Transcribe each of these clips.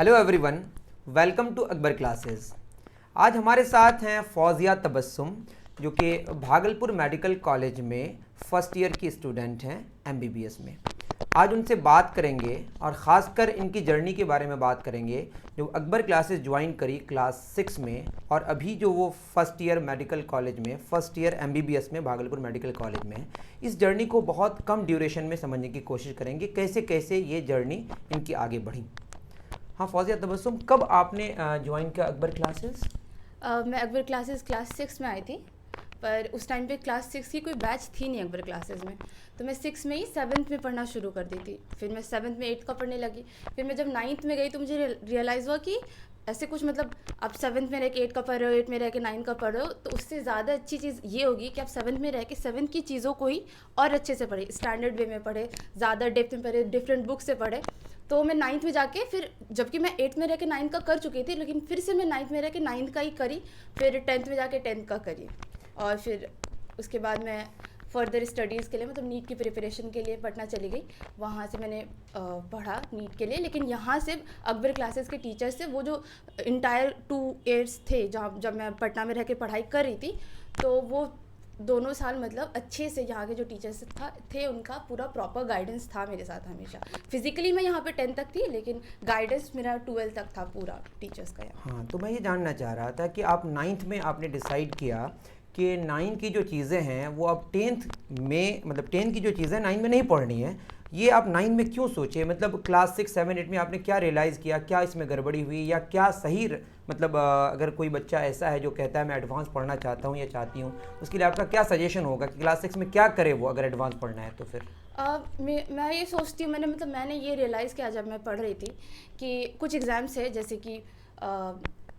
Hello everyone, welcome to Akbar classes. आज हमारे साथ हैं फौजिया तबस्सुम, जो कि भागलपुर मेडिकल कॉलेज में फ़र्स्ट ईयर की स्टूडेंट हैं एमबीबीएस में। आज उनसे बात करेंगे और ख़ासकर इनकी जर्नी के बारे में बात करेंगे, जो अकबर क्लासेस ज्वाइन करी क्लास 6 में और अभी जो वो फ़र्स्ट ईयर मेडिकल कॉलेज में फ़र्स्ट ईयर एमबीबीएस में भागलपुर मेडिकल कॉलेज में। इस जर्नी को बहुत कम ड्यूरेशन में समझने की कोशिश करेंगे, कैसे कैसे ये जर्नी इनकी आगे बढ़ी। हाँ फौजिया तबस्सुम, कब आपने ज्वाइन किया अकबर क्लासेस? मैं अकबर क्लासेस क्लास 6 में आई थी, पर उस टाइम पे क्लास 6 की कोई बैच थी नहीं अकबर क्लासेस में। तो मैं 6 में ही 7th में पढ़ना शुरू कर दी थी। फिर मैं 7th में 8th का पढ़ने लगी। फिर मैं जब 9th में गई तो मुझे रियलाइज़ हुआ कि ऐसे कुछ मतलब आप 7th में रह के 8 का पढ़ रहे हो, 8 में रह के 9 का पढ़ रहे हो, तो उससे ज़्यादा अच्छी चीज़ ये होगी कि आप 7th में रह के 7th की चीज़ों को ही और अच्छे से पढ़े, स्टैंडर्ड वे में पढ़े, ज़्यादा डेप्थ में पढ़े, डिफरेंट बुक से पढ़े। तो मैं 9th में जाके फिर, जबकि मैं 8th में रह के 9 का कर चुकी थी, लेकिन फिर से मैं 9th में रह के 9 का ही करी, फिर 10th में जाके 10th का करी। और फिर उसके बाद मैं फर्दर स्टडीज़ के लिए मतलब नीट की प्रिपरेशन के लिए पटना चली गई। वहाँ से मैंने पढ़ा नीट के लिए, लेकिन यहाँ से अकबर क्लासेस के टीचर्स से वो जो इंटायर 2 ईयर्स थे जहाँ जब मैं पटना में रह के पढ़ाई कर रही थी, तो वो दोनों साल मतलब अच्छे से यहाँ के जो टीचर्स थे उनका पूरा प्रॉपर गाइडेंस था मेरे साथ हमेशा। फिजिकली मैं यहाँ पे 10th तक थी, लेकिन गाइडेंस मेरा 12th तक था पूरा टीचर्स का यहाँ। हाँ, तो मैं ये जानना चाह रहा था कि आप 9th में आपने डिसाइड किया कि 9 की जो चीज़ें हैं वो अब 10th में, मतलब 10 की जो चीज़ें 9 में नहीं पढ़नी है। ये आप 9 में क्यों सोचे? मतलब क्लास 6, 7, 8 में आपने क्या रियलाइज़ किया, क्या इसमें गड़बड़ी हुई या क्या सही मतलब अगर कोई बच्चा ऐसा है जो कहता है मैं एडवांस पढ़ना चाहता हूँ या चाहती हूँ, उसके लिए आपका क्या सजेशन होगा कि क्लास 6 में क्या करे वो अगर एडवांस पढ़ना है तो फिर? मैं ये सोचती हूँ, मैंने ये रियलाइज़ किया जब मैं पढ़ रही थी कि कुछ एग्ज़ाम्स है, जैसे कि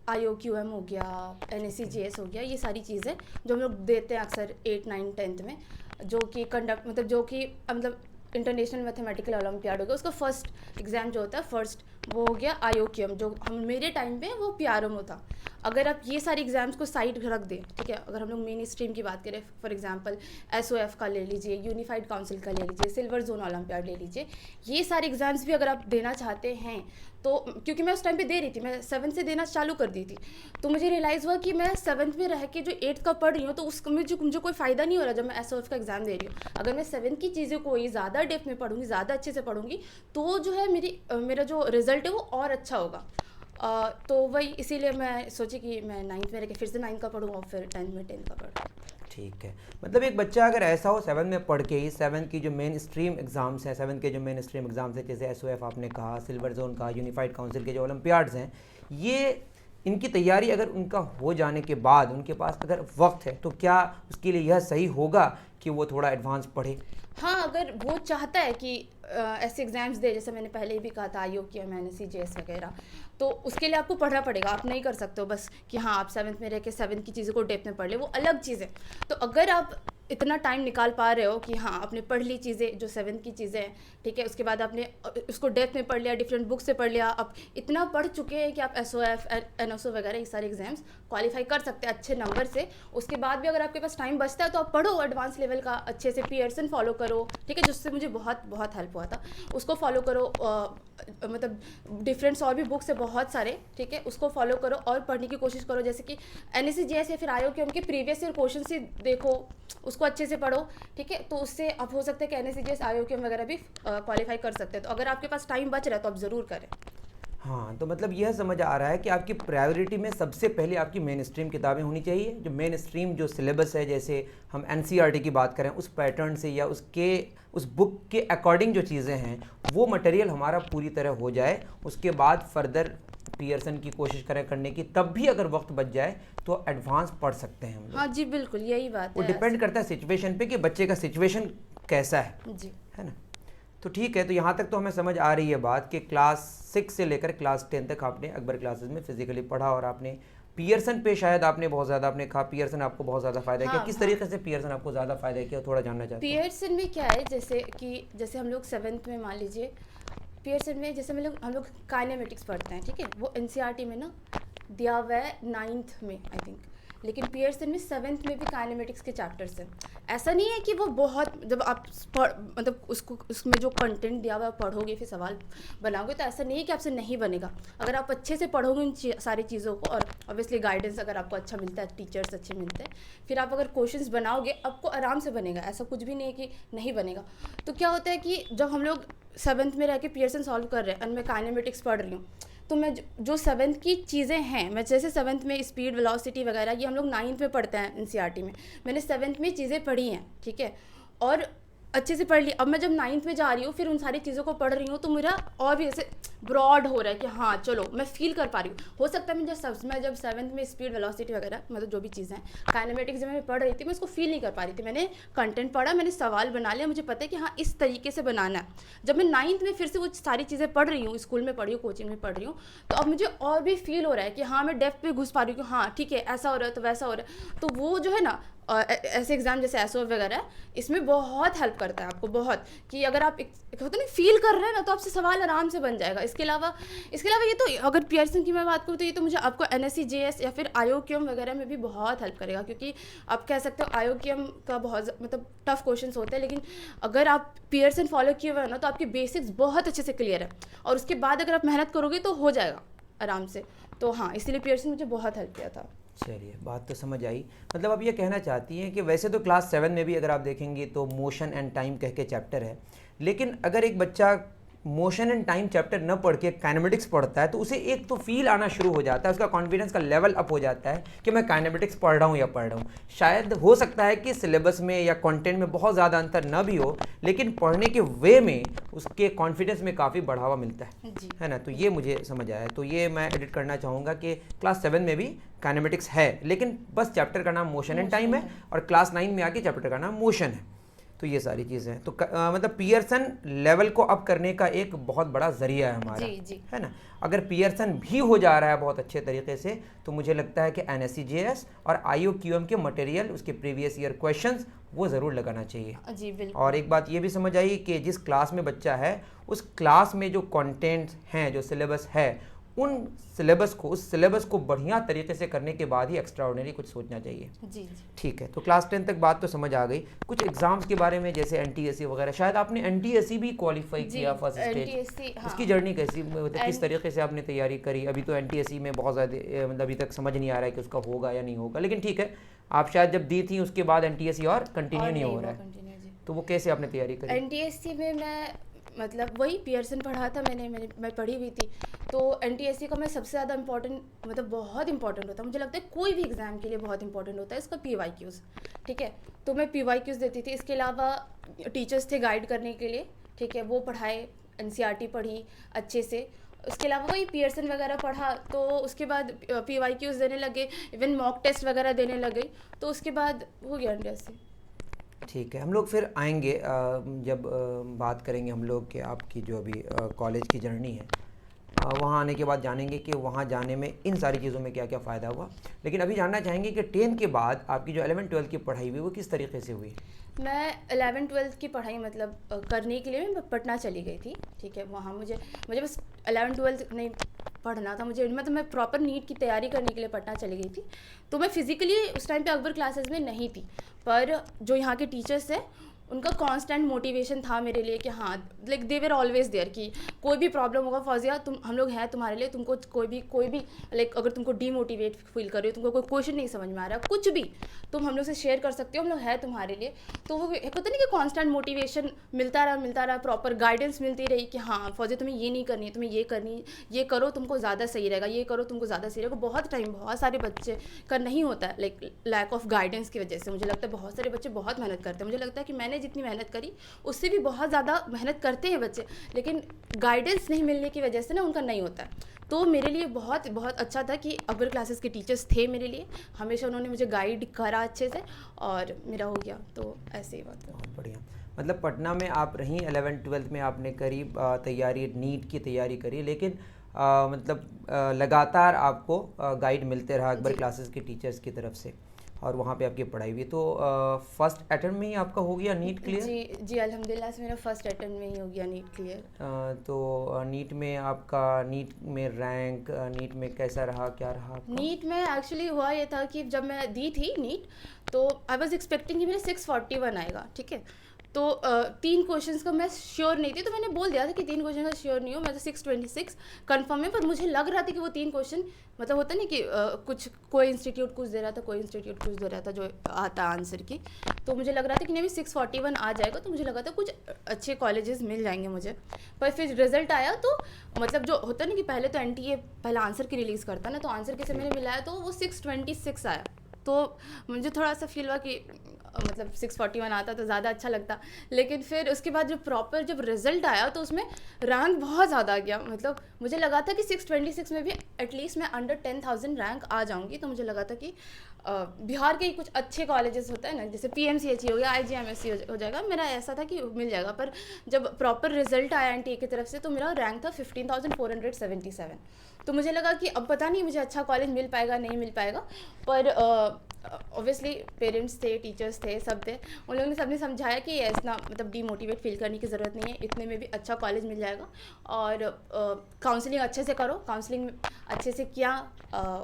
IOQM हो गया, NSCGS हो गया, ये सारी चीज़ें जो हम लोग देते हैं अक्सर 8, 9, 10th में, जो कि मतलब इंटरनेशनल मैथमेटिकल ओलंपियाड हो गया, उसका फर्स्ट एग्ज़ाम जो होता है फर्स्ट, वो हो गया IOQM, जो हम मेरे टाइम पे वो PRMO था। अगर आप ये सारे एग्ज़ाम्स को साइड रख दें, ठीक है, अगर हम लोग मेन स्ट्रीम की बात करें, फॉर एग्जांपल SOF का ले लीजिए, यूनिफाइड काउंसिल का ले लीजिए, सिल्वर जोन ओलंपियाड ले लीजिए, ये सारे एग्ज़ाम्स भी अगर आप देना चाहते हैं तो, क्योंकि मैं उस टाइम पे दे रही थी, मैं 7th से देना चालू कर दी थी, तो मुझे रियलाइज़ हुआ कि मैं 7th में रह के जो 8th का पढ़ रही हूँ तो उसमें मुझे कोई फ़ायदा नहीं हो रहा जब मैं SOF का एग्ज़ाम दे रही हूँ। अगर मैं 7th की चीज़ें को ही ज़्यादा डेप्थ में पढ़ूँगी, ज़्यादा अच्छे से पढ़ूँगी, तो जो है मेरा जो रिज़ल्ट है वो और अच्छा होगा। तो वही इसीलिए मैं सोची कि मैं 9th में रह के फिर से 9 का पढ़ूँ और फिर 10th में 10 का पढ़ूँ। ठीक है, मतलब एक बच्चा अगर ऐसा हो 7 में पढ़ के ही 7 की जो मेन स्ट्रीम एग्ज़ाम्स हैं, 7 के जो मेन स्ट्रीम एग्ज़ाम्स हैं, जैसे SOF आपने कहा, सिल्वर जोन का, यूनिफाइड काउंसिल के जो ओलंपियाड्स हैं, ये इनकी तैयारी अगर उनका हो जाने के बाद उनके पास अगर वक्त है तो क्या उसके लिए यह सही होगा कि वो थोड़ा एडवांस पढ़े? हाँ, अगर वो चाहता है कि ऐसे एग्ज़ाम्स दे, जैसे मैंने पहले भी कहा था IOQM, NSCGS वगैरह, तो उसके लिए आपको पढ़ना पड़ेगा। आप नहीं कर सकते हो बस कि हाँ आप 7th में रह के 7 की चीज़ों को डेप्थ में पढ़ ले, वो अलग चीज़ है। तो अगर आप इतना टाइम निकाल पा रहे हो कि हाँ आपने पढ़ ली चीज़ें जो 7 की चीज़ें हैं, ठीक है, उसके बाद आपने उसको डेप्थ में पढ़ लिया, डिफरेंट बुक से पढ़ लिया, आप इतना पढ़ चुके हैं कि आप SOF, NSO वगैरह ये सारे एग्जाम्स क्वालिफाई कर सकते हैं अच्छे नंबर से। उसके बाद भी अगर आपके पास टाइम बचता है तो आप पढ़ो एडवांस लेवल का अच्छे से, पियर्सन फॉलो करो, ठीक है, जिससे मुझे बहुत बहुत हेल्प हुआ था, उसको फॉलो करो। मतलब डिफरेंट्स और भी बुक्स है बहुत सारे, ठीक है, उसको फॉलो करो और पढ़ने की कोशिश करो, जैसे कि NSCGS या फिर IOQM के प्रीवियस ईयर क्वेश्चन से देखो, उसको अच्छे से पढ़ो, ठीक है, तो उससे अब हो सकता है कि NSCGS IOQM वगैरह भी क्वालिफाई कर सकते हैं। तो अगर आपके पास टाइम बच रहा है तो आप ज़रूर करें। हाँ, तो मतलब यह समझ आ रहा है कि आपकी प्रायोरिटी में सबसे पहले आपकी मेन स्ट्रीम किताबें होनी चाहिए, जो मेन स्ट्रीम जो सिलेबस है, जैसे हम NCERT की बात करें उस पैटर्न से या उस बुक के अकॉर्डिंग जो चीज़ें हैं वो मटेरियल हमारा पूरी तरह हो जाए। उसके बाद फर्दर पियर्सन की कोशिश करें करने की, तब भी अगर वक्त बच जाए तो एडवांस पढ़ सकते हैं हम लोग। हाँ जी, बिल्कुल यही बात वो है। डिपेंड करता है सिचुएशन पे कि बच्चे का सिचुएशन कैसा है जी, है ना। तो ठीक है, तो यहाँ तक तो हमें समझ आ रही है बात कि क्लास 6 से लेकर क्लास 10 तक आपने अकबर क्लासेस में फिजिकली पढ़ा और आपने पियर्सन पे शायद आपने बहुत ज़्यादा, आपने कहा पियर्सन आपको बहुत ज़्यादा फ़ायदा किया। किस तरीके से पियर्सन आपको ज़्यादा फ़ायदा किया, थोड़ा जानना चाहते हैं। पियर्सन में क्या है, जैसे हम लोग 7th में मान लीजिए, पियर्सन में जैसे हम लोग काइनेमेटिक्स पढ़ते हैं, ठीक है, वो NCERT में ना दिया हुआ है 9th में, आई थिंक लेकिन पियर्सन में 7th में भी काइनेमेटिक्स के चैप्टर्स हैं। ऐसा नहीं है कि वो बहुत, जब आप मतलब उसको उसमें जो कंटेंट दिया हुआ पढ़ोगे फिर सवाल बनाओगे तो ऐसा नहीं है कि आपसे नहीं बनेगा। अगर आप अच्छे से पढ़ोगे इन सारी चीज़ों को, और ऑब्वियसली गाइडेंस अगर आपको अच्छा मिलता है, टीचर्स अच्छे मिलते हैं, फिर आप अगर क्वेश्चंस बनाओगे आपको आराम से बनेगा। ऐसा कुछ भी नहीं है कि नहीं बनेगा। तो क्या होता है कि जब हम लोग 7th में रह के पियर्सन सॉल्व कर रहे हैं और मैं काइनेमेटिक्स पढ़ रही हूँ, तो मैं जो 7th की चीज़ें हैं, मैं जैसे 7th में स्पीड, वेलोसिटी वगैरह ये हम लोग 9th में पढ़ते हैं एनसीईआरटी में, मैंने 7th में चीज़ें पढ़ी हैं, ठीक है, और अच्छे से पढ़ ली। अब मैं जब 9th में जा रही हूँ फिर उन सारी चीज़ों को पढ़ रही हूँ तो मेरा और भी ऐसे ब्रॉड हो रहा है कि हाँ चलो मैं फील कर पा रही हूँ। हो सकता है मैं जब 7th में स्पीड, वेलोसिटी वगैरह मतलब जो भी चीज़ें हैं, काइनेमेटिक्स जब मैं पढ़ रही थी मैं उसको फील नहीं कर पा रही थी। मैंने कंटेंट पढ़ा, मैंने सवाल बना लिया, मुझे पता है कि हाँ इस तरीके से बनाना है। जब मैं 9th में फिर से वो सारी चीज़ें पढ़ रही हूँ, स्कूल में पढ़ी हूँ, कोचिंग में पढ़ रही हूँ, तो अब मुझे और भी फील हो रहा है कि हाँ मैं डेप्थ पे घुस पा रही हूँ कि हाँ ठीक है ऐसा हो रहा है तो वैसा हो रहा है। तो वो जो है ना ऐसे एग्जाम जैसे एसओ वगैरह है, इसमें बहुत हेल्प करता है आपको, बहुत, कि अगर आप एक होता नहीं फील कर रहे हैं ना तो आपसे सवाल आराम से बन जाएगा। इसके अलावा ये तो अगर पियर्सन की मैं बात करूँ तो ये तो मुझे आपको एनएससी जेएस या फिर आईओक्यूएम वगैरह में भी बहुत हेल्प करेगा, क्योंकि आप कह सकते हो आईओक्यूएम का बहुत मतलब टफ क्वेश्चंस होते हैं, लेकिन अगर आप पियर्सन फॉलो किए हुए हैं ना तो आपके बेसिक्स बहुत अच्छे से क्लियर है, और उसके बाद अगर आप मेहनत करोगे तो हो जाएगा आराम से। तो हाँ, इसलिए पियर्सन मुझे बहुत हेल्प किया था। चलिए, बात तो समझ आई। मतलब आप ये कहना चाहती हैं कि वैसे तो क्लास 7 में भी अगर आप देखेंगे तो मोशन एंड टाइम कह के चैप्टर है, लेकिन अगर एक बच्चा मोशन एंड टाइम चैप्टर न पढ़ के काइनेमेटिक्स पढ़ता है तो उसे एक तो फील आना शुरू हो जाता है, उसका कॉन्फिडेंस का लेवल अप हो जाता है कि मैं काइनेमेटिक्स पढ़ रहा हूँ या पढ़ रहा हूँ। शायद हो सकता है कि सिलेबस में या कंटेंट में बहुत ज़्यादा अंतर न भी हो, लेकिन पढ़ने के वे में उसके कॉन्फिडेंस में काफ़ी बढ़ावा मिलता है ना। तो ये मुझे समझ आया। तो ये मैं एडिट करना चाहूँगा कि क्लास 7 में भी काइनेमेटिक्स है, लेकिन बस चैप्टर का नाम मोशन एंड टाइम है, और क्लास 9 में आके चैप्टर का नाम मोशन है। तो ये सारी चीज़ें हैं। तो मतलब पियर्सन लेवल को अप करने का एक बहुत बड़ा जरिया है हमारा, जी। है ना। अगर पियर्सन भी हो जा रहा है बहुत अच्छे तरीके से तो मुझे लगता है कि एनएससी जेएस और आईओक्यूएम के मटेरियल, उसके प्रीवियस ईयर क्वेश्चंस वो ज़रूर लगाना चाहिए। जी बिल्कुल। और एक बात ये भी समझ आई कि जिस क्लास में बच्चा है उस क्लास में जो कंटेंट्स हैं, जो सिलेबस है, उस सिलेबस को बढ़िया तरीके से करने के बाद ही एक्स्ट्रा ऑर्डिनरी कुछ सोचना चाहिए। जी। ठीक है। तो क्लास 10 तक बात तो समझ आ गई। कुछ एग्जाम्स के बारे में जैसे एनटीएससी वगैरह, शायद आपने एनटीएससी भी क्वालिफाई किया फर्स्ट स्टेज, हाँ। उसकी जर्नी कैसी, मतलब किस तरीके से आपने तैयारी करी? अभी तो एनटीएससी में बहुत ज़्यादा मतलब अभी तक समझ नहीं आ रहा है कि उसका होगा या नहीं होगा, लेकिन ठीक है, आप शायद जब दी थी उसके बाद एनटीएससी और कंटिन्यू नहीं हो रहा है, तो वो कैसे आपने तैयारी करी? एनटीएससी में मैं मतलब वही पियर्सन पढ़ा था, मैं पढ़ी हुई थी। तो एनटीएससी का मैं सबसे ज़्यादा इंपॉर्टेंट, मतलब बहुत इंपॉर्टेंट होता है, मुझे लगता है कोई भी एग्ज़ाम के लिए बहुत इंपॉर्टेंट होता है इसका पीवाईक्यूज़, ठीक है। तो मैं पीवाईक्यूज़ देती थी। इसके अलावा टीचर्स थे गाइड करने के लिए, ठीक है, वो पढ़ाए, एनसीईआरटी पढ़ी अच्छे से। उसके अलावा वही पियर्सन वगैरह पढ़ा, तो उसके बाद पीवाईक्यूज़ देने लगे, इवन मॉक टेस्ट वगैरह देने लगे, तो उसके बाद हो गया एनटीएससी। ठीक है, हम लोग फिर आएंगे जब बात करेंगे हम लोग कि आपकी जो अभी कॉलेज की जर्नी है, वहाँ आने के बाद जानेंगे कि वहाँ जाने में इन सारी चीज़ों में क्या क्या फ़ायदा हुआ। लेकिन अभी जानना चाहेंगे कि 10 के बाद आपकी जो 11-12 की पढ़ाई हुई वो किस तरीके से हुई? मैं 11-12 की पढ़ाई मतलब करने के लिए मैं पटना चली गई थी, ठीक है। वहाँ मुझे बस 11-12 नहीं पढ़ना था, मुझे मतलब मैं प्रॉपर नीट की तैयारी करने के लिए पटना चली गई थी। तो मैं फिज़िकली उस टाइम पे अकबर क्लासेस में नहीं थी, पर जो यहाँ के टीचर्स हैं उनका कांस्टेंट मोटिवेशन था मेरे लिए कि हाँ, like they were always there, कि कोई भी प्रॉब्लम होगा फौजिया, हम लोग हैं तुम्हारे लिए, तुमको कोई भी लाइक अगर तुमको डीमोटिवेट फील कर रहे हो, तुमको कोई क्वेश्चन नहीं समझ में आ रहा, कुछ भी तुम हम लोग से शेयर कर सकते हो, हम लोग हैं तुम्हारे लिए। तो वो एक होता नहीं कि कांस्टेंट मोटिवेशन मिलता रहा, प्रॉपर गाइडेंस मिलती रही कि हाँ फौजिया तुम्हें ये नहीं करनी है, तुम्हें ये करनी है, ये करो तुमको ज़्यादा सही रहेगा, ये करो तुमको ज़्यादा सही रहेगा। बहुत सारे बच्चे का नहीं होता है, लाइक लैक ऑफ गाइडेंस की वजह से। मुझे लगता है बहुत सारे बच्चे बहुत मेहनत करते हैं, मुझे लगता है कि मैंने जितनी मेहनत करी उससे भी बहुत ज़्यादा मेहनत करते हैं बच्चे, लेकिन गाइडेंस नहीं मिलने की वजह से ना उनका नहीं होता है। तो मेरे लिए बहुत अच्छा था कि अकबर क्लासेस के टीचर्स थे मेरे लिए, हमेशा उन्होंने मुझे गाइड करा अच्छे से और मेरा हो गया। तो ऐसे ही बात है। बहुत बढ़िया। मतलब पटना में आप रहीं, 11-12 में आपने करी तैयारी, नीट की तैयारी करी, लेकिन मतलब लगातार आपको गाइड मिलते रहा अकबर क्लासेस के टीचर्स की तरफ से। और वहाँ पे आपकी पढ़ाई भी। तो फर्स्ट अटेम्प्ट में ही आपका हो गया नीट क्लियर? जी जी, अल्हम्दुलिल्लाह से मेरा फर्स्ट अटेम्प्ट में ही हो गया नीट क्लियर। तो नीट में आपका नीट में रैंक, नीट में कैसा रहा, क्या रहा आपका? नीट में एक्चुअली हुआ ये था कि जब मैं दी थी नीट, तो आई वाज एक्सपेक्टिंग कि मेरे 641 आएगा, ठीक है। तो 3 क्वेश्चंस का मैं श्योर नहीं थी, तो मैंने बोल दिया था कि 3 क्वेश्चन का श्योर नहीं हूँ, मैं तो 626 कंफर्म है। पर मुझे लग रहा था कि वो 3 क्वेश्चन मतलब होता नहीं कि कुछ कोई इंस्टीट्यूट कुछ दे रहा था, कोई इंस्टीट्यूट कुछ दे रहा था जो आता आंसर की। तो मुझे लग रहा था कि नहीं 641 आ जाएगा, तो मुझे लगा था कुछ अच्छे कॉलेजेस मिल जाएंगे मुझे। पर फिर रिजल्ट आया तो मतलब जो होता ना कि पहले तो NTA पहला आंसर की रिलीज़ करता ना, तो आंसर के से मैंने मिलाया तो वो 626 आया। तो मुझे थोड़ा सा फील हुआ कि मतलब 641 आता तो ज़्यादा अच्छा लगता। लेकिन फिर उसके बाद जब रिज़ल्ट आया तो उसमें रैंक बहुत ज़्यादा आ गया। मतलब मुझे लगा था कि 626 में भी एटलीस्ट मैं अंडर 10,000 रैंक आ जाऊंगी। तो मुझे लगा था कि बिहार के कुछ अच्छे कॉलेजेस होता है ना, जैसे PMCHE हो गया, IGMSC हो जाएगा, मेरा ऐसा था कि मिल जाएगा। पर जब प्रॉपर रिजल्ट आया NTA की तरफ से तो मेरा रैंक था 15,477। तो मुझे लगा कि अब पता नहीं मुझे अच्छा कॉलेज मिल पाएगा नहीं मिल पाएगा। पर ऑब्वियसली पेरेंट्स थे, टीचर्स थे, सब थे, उन लोगों ने सबने समझाया कि इतना मतलब डीमोटिवेट फील करने की ज़रूरत नहीं है, इतने में भी अच्छा कॉलेज मिल जाएगा। और काउंसलिंग अच्छे से करो, काउंसलिंग अच्छे से किया,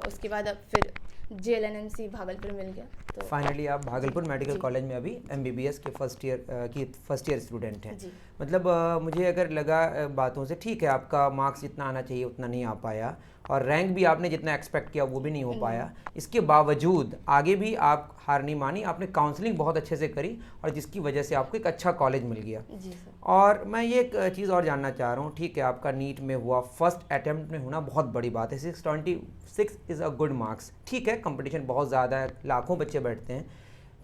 उसके बाद अब फिर JLNMC भागलपुर मिल गया। तो फाइनली आप भागलपुर मेडिकल कॉलेज में अभी MBBS के फर्स्ट ईयर स्टूडेंट हैं। मतलब मुझे अगर लगा बातों से ठीक है, आपका मार्क्स जितना आना चाहिए उतना नहीं आ पाया, और रैंक भी आपने जितना एक्सपेक्ट किया वो भी नहीं हो पाया। इसके बावजूद आगे भी आप हार नहीं मानी, आपने काउंसलिंग बहुत अच्छे से करी, और जिसकी वजह से आपको एक अच्छा कॉलेज मिल गया। जी सर। और मैं ये एक चीज़ और जानना चाह रहा हूँ, ठीक है आपका नीट में हुआ, फर्स्ट अटेम्प्ट में होना बहुत बड़ी बात है। 626 इज़ अ गुड मार्क्स। ठीक है, कंपटीशन बहुत ज़्यादा है, लाखों बच्चे बैठते हैं,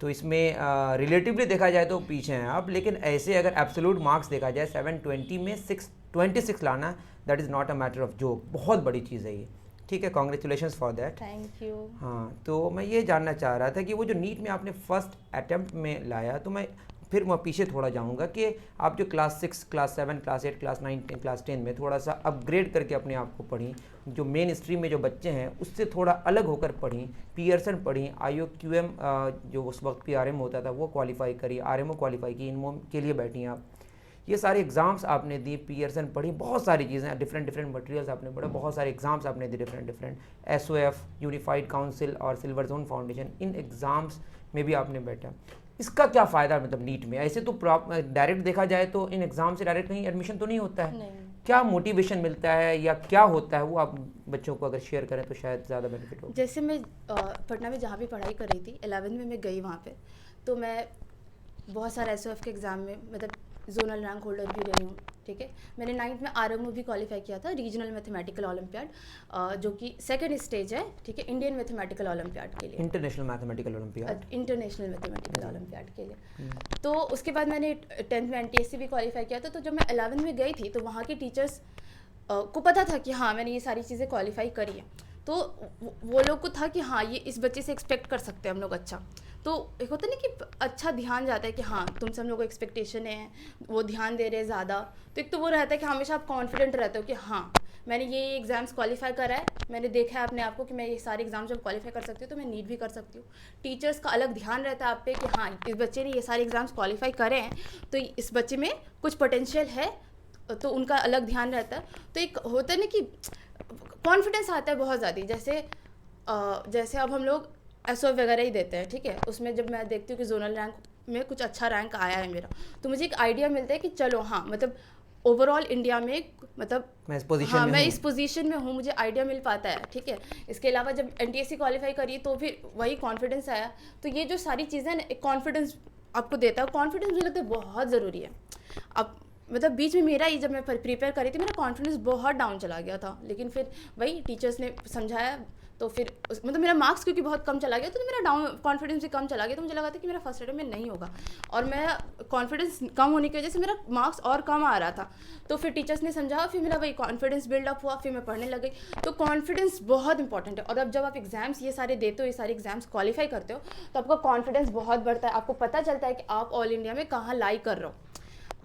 तो इसमें रिलेटिवली देखा जाए तो पीछे हैं आप। लेकिन ऐसे अगर एब्सोल्यूट मार्क्स देखा जाए 720 में 626 लाना, that is not a matter of joke, बहुत बड़ी चीज़ है ये। ठीक है, congratulations for that. Thank you. हाँ, तो मैं ये जानना चाह रहा था कि वो जो नीट में आपने फर्स्ट अटेम्प्ट में लाया, तो मैं फिर मैं पीछे थोड़ा जाऊंगा कि आप जो class 6, class 7, class 8, class 9, class 10 में थोड़ा सा अपग्रेड करके अपने आप को पढ़ी, जो मेन स्ट्रीम में जो बच्चे हैं उससे थोड़ा अलग होकर पढ़ी, पियर्सन पढ़ी, IOQM जो उस वक्त PRM होता था वो क्वालिफाई करी, RMO क्वालिफाई की, इनमो के लिए बैठी आप। ये सारे एग्ज़ाम्स आपने दी, पियर्सन पढ़ी, बहुत सारी चीज़ें, डिफरेंट मटेरियल्स आपने पढ़ा, बहुत सारे एग्ज़ाम्स आपने दिए डिफरेंट SOF, यूनिफाइड काउंसिल और सिल्वर जोन फाउंडेशन, इन एग्ज़ाम्स में भी आपने बैठा। इसका क्या फ़ायदा मतलब नीट में? ऐसे तो डायरेक्ट देखा जाए तो इन एग्ज़ाम से डायरेक्ट कहीं एडमिशन तो नहीं होता है। नहीं। क्या मोटिवेशन मिलता है या क्या होता है, वो आप बच्चों को अगर शेयर करें तो शायद ज़्यादा बेनिफिट हो। जैसे मैं पटना में जहाँ भी पढ़ाई कर रही थी 11th में मैं गई वहाँ पे, तो मैं बहुत सारे SOF के एग्ज़ाम में मतलब जोनल रैंक होल्डर भी रही हूँ, ठीक है। मैंने 9th में RMO भी क्वालिफाई किया था, रीजनल मैथमेटिकल ओलंपियाड, जो कि सेकंड स्टेज है, ठीक है, इंडियन मैथमेटिकल ओलंपियाड के लिए, international mathematical olympiad, international mathematical olympiad के लिए। तो उसके बाद मैंने 10th में NTSC भी क्वालिफाई किया था। तो जब मैं 11th में गई थी तो वहाँ के टीचर्स को पता था कि हाँ मैंने ये सारी चीज़ें क्वालिफाई करी है, तो वो लोग को था कि हाँ ये इस बच्चे से एक्सपेक्ट कर सकते हैं हम लोग अच्छा। तो एक होता है ना कि अच्छा ध्यान जाता है कि हाँ तुमसे हम लोग को एक्सपेक्टेशन है, वो ध्यान दे रहे हैं ज़्यादा। तो एक तो वो रहता है कि हमेशा आप कॉन्फिडेंट रहते हो कि हाँ मैंने ये एग्ज़ाम्स क्वालिफाई करा है, मैंने देखा है अपने आप को कि मैं ये सारे एग्ज़ाम जब क्वालिफाई कर सकती हूँ तो मैं नीट भी कर सकती हूँ। टीचर्स का अलग ध्यान रहता है आप पे कि हाँ इस बच्चे ने ये सारे एग्ज़ाम्स क्वालिफाई करे हैं तो इस बच्चे में कुछ पोटेंशियल है, तो उनका अलग ध्यान रहता है। तो एक होता है ना कि कॉन्फिडेंस आता है बहुत ज़्यादा। जैसे अब हम लोग SOF वगैरह ही देते हैं, ठीक है, उसमें जब मैं देखती हूँ कि जोनल रैंक में कुछ अच्छा रैंक आया है मेरा, तो मुझे एक आइडिया मिलता है कि चलो हाँ मतलब ओवरऑल इंडिया में मतलब मैं इस पोजीशन हाँ में मैं इस पोजीशन में हूँ, मुझे आइडिया मिल पाता है, ठीक है। इसके अलावा जब NTSC क्वालिफाई करी तो फिर वही कॉन्फिडेंस आया। तो ये जो सारी चीज़ें ना एक कॉन्फिडेंस आपको देता है, कॉन्फिडेंस मुझे लगता है बहुत ज़रूरी है। अब मतलब बीच में मेरा ही जब मैं प्रिपेयर करी थी मेरा कॉन्फिडेंस बहुत डाउन चला गया था, लेकिन फिर वही टीचर्स ने समझाया तो फिर मतलब मेरा मार्क्स क्योंकि बहुत कम चला गया तो मेरा डाउन कॉन्फिडेंस भी कम चला गया। तो मुझे लगा था कि मेरा फर्स्ट अटेम्प्ट में नहीं होगा, और मैं कॉन्फिडेंस कम होने की वजह से मेरा मार्क्स और कम आ रहा था। तो फिर टीचर्स ने समझा, फिर मेरा वही कॉन्फिडेंस बिल्डअप हुआ, फिर मैं पढ़ने लग गई। तो कॉन्फिडेंस बहुत इंपॉर्टेंट है। और अब जब आप एग्जाम्स ये सारे देते हो, ये सारे एग्जाम्स क्वालिफाई करते हो, तो आपका कॉन्फिडेंस बहुत बढ़ता है, आपको पता चलता है कि आप ऑल इंडिया में कहाँ लाई कर रहे हो।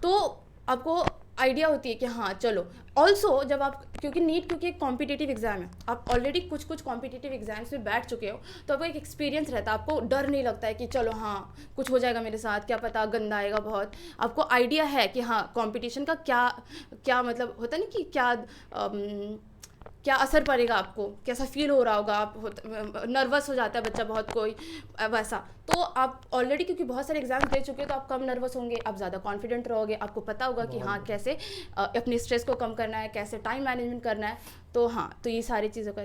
तो आपको आइडिया होती है कि हाँ चलो। ऑल्सो जब आप, क्योंकि एक कॉम्पिटिटिव एग्जाम है, आप ऑलरेडी कुछ कॉम्पिटिटिव एग्जाम्स में बैठ चुके हो, तो आपको एक एक्सपीरियंस रहता है, आपको डर नहीं लगता है कि चलो हाँ कुछ हो जाएगा मेरे साथ, क्या पता गंदा आएगा बहुत। आपको आइडिया है कि हाँ कंपटीशन का क्या क्या मतलब होता है ना कि क्या असर पड़ेगा, आपको कैसा फील हो रहा होगा, आप नर्वस हो जाता है बच्चा बहुत कोई वैसा। तो आप ऑलरेडी क्योंकि बहुत सारे एग्जाम्स दे चुके हो, तो आप कम नर्वस होंगे, आप ज़्यादा कॉन्फिडेंट रहोगे, आपको पता होगा कि हाँ कैसे अपने स्ट्रेस को कम करना है, कैसे टाइम मैनेजमेंट करना है। तो हाँ, तो ये सारी चीज़ों का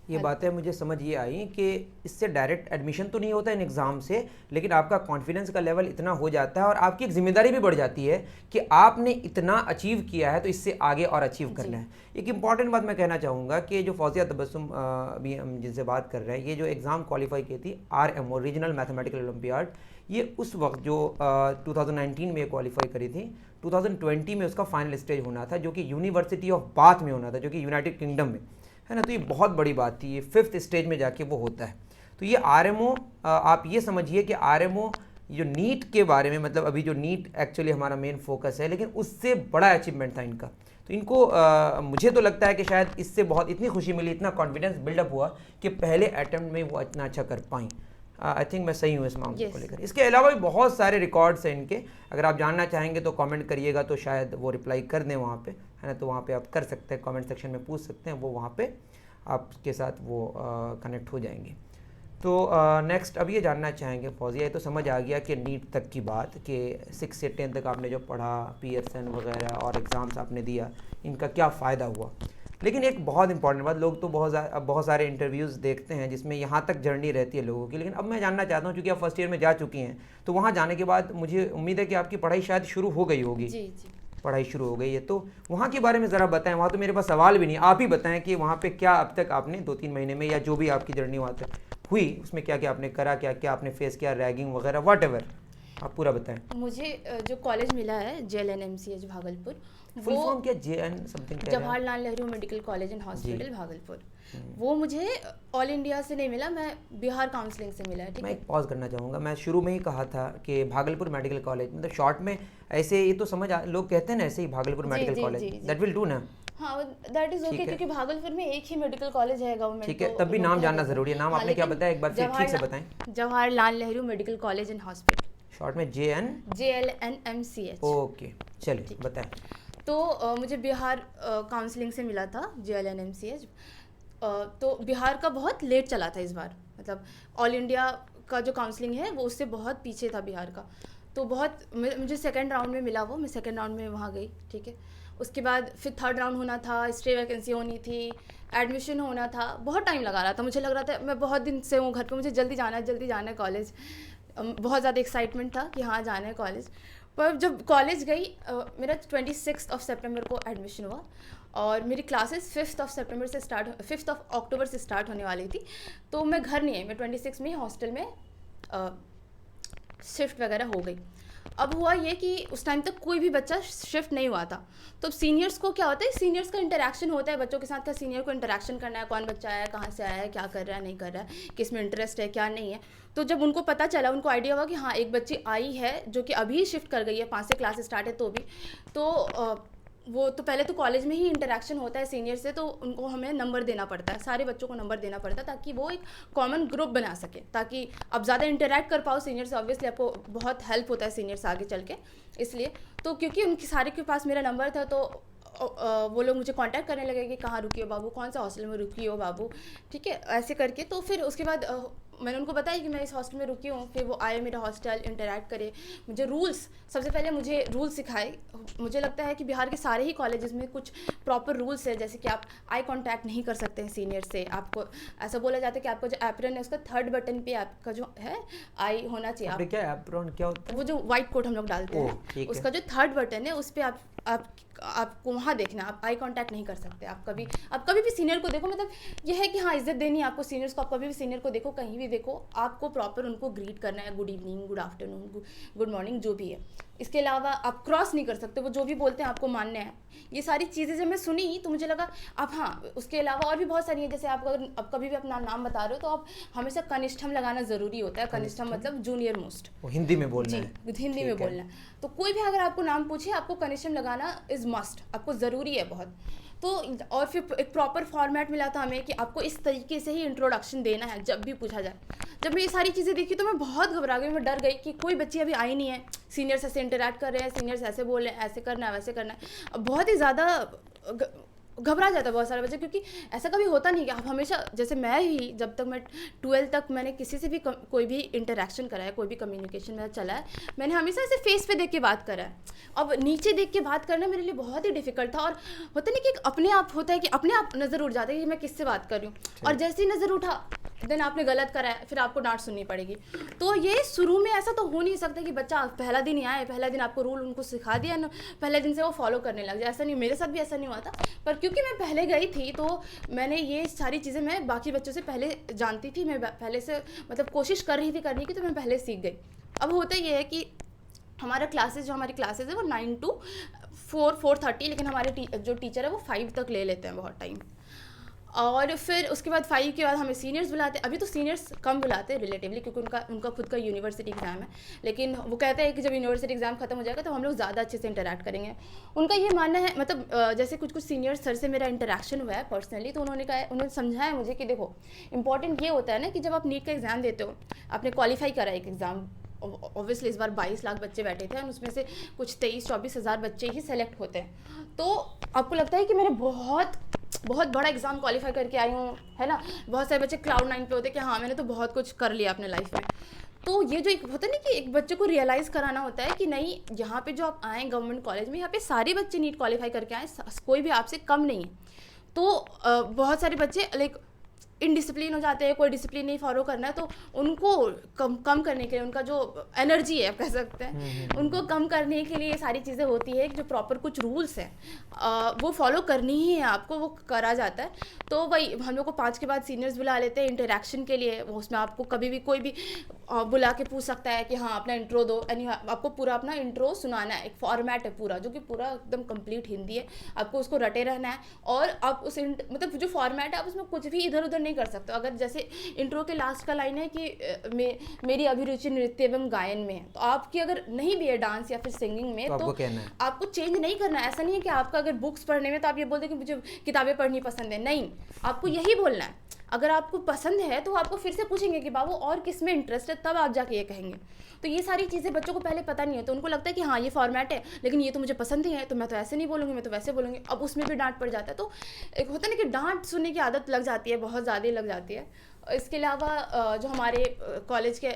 ये बातें मुझे समझ ये आई कि इससे डायरेक्ट एडमिशन तो नहीं होता इन एग्ज़ाम से, लेकिन आपका कॉन्फिडेंस का लेवल इतना हो जाता है और आपकी एक जिम्मेदारी भी बढ़ जाती है कि आपने इतना अचीव किया है तो इससे आगे और अचीव करना है। एक इंपॉर्टेंट बात मैं कहना चाहूँगा कि जो फौजिया तबस्सुम अभी हम जिनसे बात कर रहे हैं, ये जो एग्ज़ाम क्वालिफाई की थी RMO रीजनल मैथमेटिकल ओलंपियाड, ये उस वक्त जो 2019 में क्वालिफाई करी थी, 2020 में उसका फाइनल स्टेज होना था, जो कि यूनिवर्सिटी ऑफ बाथ में होना था, जो कि यूनाइटेड किंगडम में है ना। तो ये बहुत बड़ी बात थी, ये 5th स्टेज में जाके वो होता है। तो ये RMO, आप ये समझिए कि RMO जो नीट के बारे में, मतलब अभी जो नीट एक्चुअली हमारा मेन फोकस है, लेकिन उससे बड़ा अचीवमेंट था इनका। तो इनको मुझे तो लगता है कि शायद इससे बहुत इतनी खुशी मिली, इतना कॉन्फिडेंस बिल्डअप हुआ कि पहले अटैम्प्ट में वो इतना अच्छा कर पाई। आई थिंक मैं सही हूँ इस मामले को लेकर। इसके अलावा भी बहुत सारे रिकॉर्ड्स हैं इनके, अगर आप जानना चाहेंगे तो कमेंट करिएगा, तो शायद वो रिप्लाई कर दें वहाँ पे, है ना। तो वहाँ पे आप कर सकते हैं, कमेंट सेक्शन में पूछ सकते हैं, वो वहाँ पे आपके साथ वो कनेक्ट हो जाएंगे। तो नेक्स्ट अब ये जानना चाहेंगे फौजिया, ये तो समझ आ गया कि नीट तक की बात, कि 6 से 10 तक आपने जो पढ़ा, पियर्सन वगैरह और एग्ज़ाम्स आपने दिया, इनका क्या फ़ायदा हुआ। लेकिन एक बहुत इंपॉर्टेंट बात, लोग तो बहुत सारे इंटरव्यूज़ देखते हैं जिसमें यहाँ तक जर्नी रहती है लोगों की, लेकिन अब मैं जानना चाहता हूँ, क्योंकि आप फर्स्ट ईयर में जा चुकी हैं, तो वहाँ जाने के बाद मुझे उम्मीद है कि आपकी पढ़ाई शायद शुरू हो गई होगी। जी। पढ़ाई शुरू हो गई है, तो वहाँ के बारे में ज़रा बताएं। वहाँ तो मेरे पास सवाल भी नहीं, आप ही बताएं कि वहाँ पे क्या अब तक आपने 2-3 महीने में, या जो भी आपकी जर्नी वहाँ तक हुई, उसमें क्या क्या आपने करा, क्या क्या आपने फेस किया, रैगिंग वगैरह, व्हाटएवर, आप पूरा बताएं। मुझे जो कॉलेज मिला है JLNMCH भागलपुर, फुल फॉर्म क्या, JN something, Jawaharlal Nehru medical college and hospital Bhagalpur, वो मुझे ऑल इंडिया से नहीं मिला, मैं बिहार काउंसलिंग से मिला है। मैं एक पॉज करना चाहूँगा, मैं शुरू में ही कहा था कि भागलपुर मेडिकल कॉलेज, मतलब शॉर्ट में ऐसे ये तो समझ लोग कहते हैं ना ऐसे ही, Bhagalpur medical college, that will do ना। हाँ, दैट इज ओके, क्योंकि भागलपुर में एक ही मेडिकल कॉलेज है गवर्नमेंट। ठीक है, तब भी नाम जानना जरूरी है। नाम आपने क्या बताया, एक बार फिर ठीक से बताएं। Jawaharlal Nehru medical college and hospital, short में JLNMCH। ओके, चलिए बताएं। तो मुझे बिहार काउंसलिंग से मिला था JLNMCH। तो बिहार का बहुत लेट चला था इस बार, मतलब ऑल इंडिया का जो काउंसलिंग है वो उससे बहुत पीछे था बिहार का। तो बहुत मुझे सेकंड राउंड में मिला वो, मैं सेकंड राउंड में वहाँ गई, ठीक है। उसके बाद फिर थर्ड राउंड होना था, स्टे वैकेंसी होनी थी, एडमिशन होना था, बहुत टाइम लगा रहा था। मुझे लग रहा था मैं बहुत दिन से हूँ घर पे, मुझे जल्दी जाना है कॉलेज, बहुत ज़्यादा एक्साइटमेंट था कि हाँ जाना है कॉलेज। पर जब कॉलेज गई, मेरा 26 सितंबर को एडमिशन हुआ और मेरी क्लासेस 5 अक्टूबर से स्टार्ट होने वाली थी। तो मैं घर नहीं आई, मैं 26 में ही हॉस्टल में शिफ्ट वगैरह हो गई। अब हुआ ये कि उस टाइम तक कोई भी बच्चा शिफ्ट नहीं हुआ था। तो सीनियर्स को क्या होता है, सीनियर्स का इंटरेक्शन होता है बच्चों के साथ, क्या सीनियर को इंटरेक्शन करना है, कौन बच्चा आया है, कहाँ से आया है, क्या कर रहा है, नहीं कर रहा है, किस में इंटरेस्ट है, क्या नहीं है। तो जब उनको पता चला, उनको आइडिया हुआ कि हाँ एक बच्ची आई है जो कि अभी शिफ्ट कर गई है, 5 से क्लास स्टार्ट है तो भी, तो वो तो पहले तो कॉलेज में ही इंटरेक्शन होता है सीनियर से, तो उनको हमें नंबर देना पड़ता है, सारे बच्चों को नंबर देना पड़ता है ताकि वो एक कॉमन ग्रुप बना सके, ताकि आप ज़्यादा इंटरेक्ट कर पाओ सीनियर से। ऑब्वियसली आपको बहुत हेल्प होता है सीनियर से आगे चल के, इसलिए। तो क्योंकि उनके सारे के पास मेरा नंबर था, तो वो लोग मुझे कांटेक्ट करने लगे कि कहाँ रुकी हो बाबू, कौन सा हॉस्टल में रुकी हो बाबू, ठीक है, ऐसे करके। तो फिर उसके बाद मैंने उनको बताया कि मैं इस हॉस्टल में रुकी हूँ। फिर वो आए मेरा हॉस्टल, इंटरेक्ट करे, मुझे रूल्स, सबसे पहले मुझे रूल्स सिखाए। मुझे लगता है कि बिहार के सारे ही कॉलेजेस में कुछ प्रॉपर रूल्स है, जैसे कि आप आई कांटेक्ट नहीं कर सकते हैं सीनियर से। आपको ऐसा बोला जाता है कि आपका जो एप्रन है उसका 3rd बटन पे आपका जो है आई होना चाहिए। आप क्या एप्रन क्या होता है? वो जो व्हाइट कोट हम लोग डालते हैं, उसका जो 3rd बटन है उस पर आपको वहाँ देखना, आप आई कांटेक्ट नहीं कर सकते। आप कभी भी सीनियर को देखो, मतलब यह है कि हाँ इज्जत देनी है आपको सीनियर्स को। आप कभी भी सीनियर को देखो, कहीं भी देखो, आपको प्रॉपर उनको ग्रीट करना है, good evening, good afternoon, good morning, जो भी है। इसके अलावा आप क्रॉस नहीं कर सकते, वो जो भी बोलते हैं आपको मानना है। ये सारी चीज़ें जब मैं सुनी तो मुझे लगा अब हाँ, उसके अलावा और भी बहुत सारी है, जैसे आप अगर अब कभी भी अपना नाम बता रहे हो तो आप हमेशा कनिष्ठम लगाना ज़रूरी होता है। कनिष्ठम मतलब जूनियर मोस्ट, वो हिंदी में बोलना है। हिंदी में बोलना है। तो कोई भी अगर आपको नाम पूछे आपको कनिष्ठम लगाना इज़ मस्ट, आपको ज़रूरी है बहुत। तो और फिर एक प्रॉपर फॉर्मेट मिला था हमें कि आपको इस तरीके से ही इंट्रोडक्शन देना है जब भी पूछा जाए। जब मैं ये सारी चीज़ें देखी तो मैं बहुत घबरा गई, मैं डर गई कि कोई बच्ची अभी आई नहीं है, सीनियर्स ऐसे इंटरेक्ट कर रहे हैं, सीनियर्स ऐसे बोल रहे हैं, ऐसे करना है वैसे करना है। बहुत ही ज़्यादा घबरा जाता है बहुत सारे बच्चे, क्योंकि ऐसा कभी होता नहीं कि आप हमेशा, जैसे मैं ही जब तक मैं 12 तक मैंने किसी से भी कोई भी इंटरेक्शन करा है, कोई भी कम्युनिकेशन मेरा चला है, मैंने हमेशा ऐसे फेस पे देख के बात करा है। अब नीचे देख के बात करना मेरे लिए बहुत ही डिफिकल्ट था, और होता नहीं कि अपने आप होता है कि अपने आप नज़र उठ जाता है कि मैं किससे बात कर रही हूँ, और जैसे ही नज़र उठा देन आपने गलत करा है, फिर आपको डांट सुननी पड़ेगी। तो ये शुरू में ऐसा तो हो नहीं सकता कि बच्चा पहला दिन ही आए, पहला दिन आपको रूल उनको सिखा दिया ना, पहले दिन से वो फॉलो करने लग जाए। ऐसा नहीं, मेरे साथ भी ऐसा नहीं हुआ था, पर क्योंकि मैं पहले गई थी तो मैंने ये सारी चीज़ें मैं बाकी बच्चों से पहले जानती थी, मैं पहले से मतलब कोशिश कर रही थी करने की, तो मैं पहले सीख गई। अब होता ये है कि हमारा क्लासेस, जो हमारी क्लासेस है वो 9 to 4:30, लेकिन हमारे जो टीचर है वो 5 तक ले लेते हैं बहुत टाइम। और फिर उसके बाद 5 के बाद हमें सीनियर्स बुलाते हैं। अभी तो सीनियर्स कम बुलाते हैं रिलेटिवली, क्योंकि उनका खुद का यूनिवर्सिटी एग्ज़ाम है, लेकिन वो कहते हैं कि जब यूनिवर्सिटी एग्ज़ाम खत्म हो जाएगा तो हम लोग ज़्यादा अच्छे से इंटरेक्ट करेंगे। उनका ये मानना है, मतलब जैसे कुछ सीनियर सर से मेरा इंटरेक्शन हुआ है पर्सनली, तो उन्होंने समझाया मुझे कि देखो इंपॉर्टेंट ये होता है ना कि जब आप नीट का एग्ज़ाम देते हो, आपने क्वालिफाई करा एक एग्ज़ाम, ऑब्वियसली इस बार 22 लाख बच्चे बैठे थे और उसमें से कुछ 23-24 हज़ार बच्चे ही सेलेक्ट होते हैं। तो आपको लगता है कि मैंने बहुत बड़ा एग्ज़ाम क्वालिफाई करके आई हूँ, है ना। बहुत सारे बच्चे क्लाउड 9 पे होते हैं कि हाँ मैंने तो बहुत कुछ कर लिया अपने लाइफ में। तो ये जो एक होता है ना कि एक बच्चे को रियलाइज़ कराना होता है कि नहीं, यहाँ पे जो आप आए गवर्नमेंट कॉलेज में, यहाँ पे सारे बच्चे नीट क्वालिफाई करके आए, कोई भी आपसे कम नहीं है। तो बहुत सारे बच्चे लाइक इनडिसिप्लिन हो जाते हैं, कोई डिसिप्लिन नहीं फॉलो करना है, तो उनको कम करने के लिए, उनका जो एनर्जी है आप कह सकते हैं, उनको कम करने के लिए ये सारी चीज़ें होती है कि जो प्रॉपर कुछ रूल्स हैं वो फॉलो करनी ही है आपको, वो करा जाता है। तो वही हम लोग को 5 के बाद सीनियर्स बुला लेते हैं इंटरेक्शन के लिए। वो उसमें आपको कभी भी कोई भी बुला के पूछ सकता है कि हाँ अपना इंट्रो दो, यानी आपको पूरा अपना इंट्रो सुनाना है। एक फॉर्मेट है पूरा, जो कि पूरा एकदम कंप्लीट हिंदी है, आपको उसको रटे रहना है। और आप उस मतलब जो फॉर्मेट है आप उसमें कुछ भी इधर उधर नहीं कर सकते। अगर जैसे इंट्रो के लास्ट का लाइन है कि मेरी अभिरुचि नृत्य एवं गायन में है, तो आपकी अगर नहीं भी है डांस या फिर सिंगिंग में, तो आपको चेंज नहीं करना है। ऐसा नहीं है कि आपका अगर बुक्स पढ़ने में तो आप ये बोलते कि मुझे किताबें पढ़नी पसंद है, नहीं, आपको यही बोलना है। अगर आपको पसंद है तो आपको फिर से पूछेंगे कि बाबू और किस में इंटरेस्ट है, तब आप जाके ये कहेंगे। तो ये सारी चीज़ें बच्चों को पहले पता नहीं है, तो उनको लगता है कि हाँ ये फॉर्मेट है, लेकिन ये तो मुझे पसंद ही है, तो मैं तो ऐसे नहीं बोलूँगी, मैं तो वैसे बोलूँगी। अब उसमें भी डांट पड़ जाता है। तो एक होता है ना कि डांट सुनने की आदत लग जाती है, बहुत ज़्यादा लग जाती है। इसके अलावा जो हमारे कॉलेज के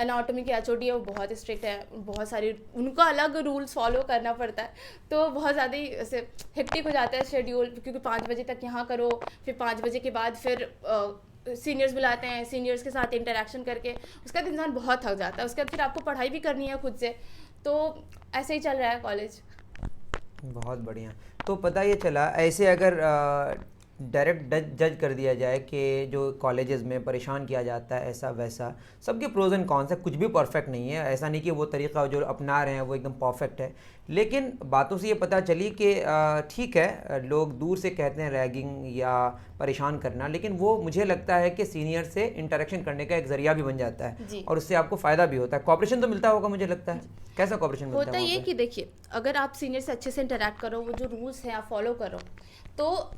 एनाटॉमी के एचओडी है वो बहुत स्ट्रिक्ट है, बहुत सारी उनका अलग रूल्स फॉलो करना पड़ता है। तो बहुत ज़्यादा ही ऐसे हेक्टिक हो जाता है शेड्यूल, क्योंकि 5 बजे तक यहाँ करो, फिर 5 बजे के बाद फिर सीनियर्स बुलाते हैं, सीनियर्स के साथ इंटरेक्शन करके उसके बाद इंसान बहुत थक जाता है। उसके बाद फिर आपको पढ़ाई भी करनी है खुद से। तो ऐसे ही चल रहा है कॉलेज। बहुत बढ़िया। तो पता ये चला, ऐसे अगर डायरेक्ट जज कर दिया जाए कि जो कॉलेजेस में परेशान किया जाता है ऐसा वैसा, सबके प्रोज एंड कॉन्स है, कुछ भी परफेक्ट नहीं है। ऐसा नहीं कि वो तरीका जो अपना रहे हैं वो एकदम परफेक्ट है, लेकिन बातों से ये पता चली कि ठीक है लोग दूर से कहते हैं रैगिंग या परेशान करना, लेकिन वो मुझे लगता है कि सीनियर से इंटरेक्शन करने का एक जरिया भी बन जाता है और उससे आपको फ़ायदा भी होता है। कॉपरेशन तो मिलता होगा मुझे लगता है। कैसा कॉपरेशन मिलता है? होता ये कि देखिए, अगर आप सीनियर से अच्छे से इंटरेक्ट करो, वो जो रूल्स हैं आप फॉलो करो, तो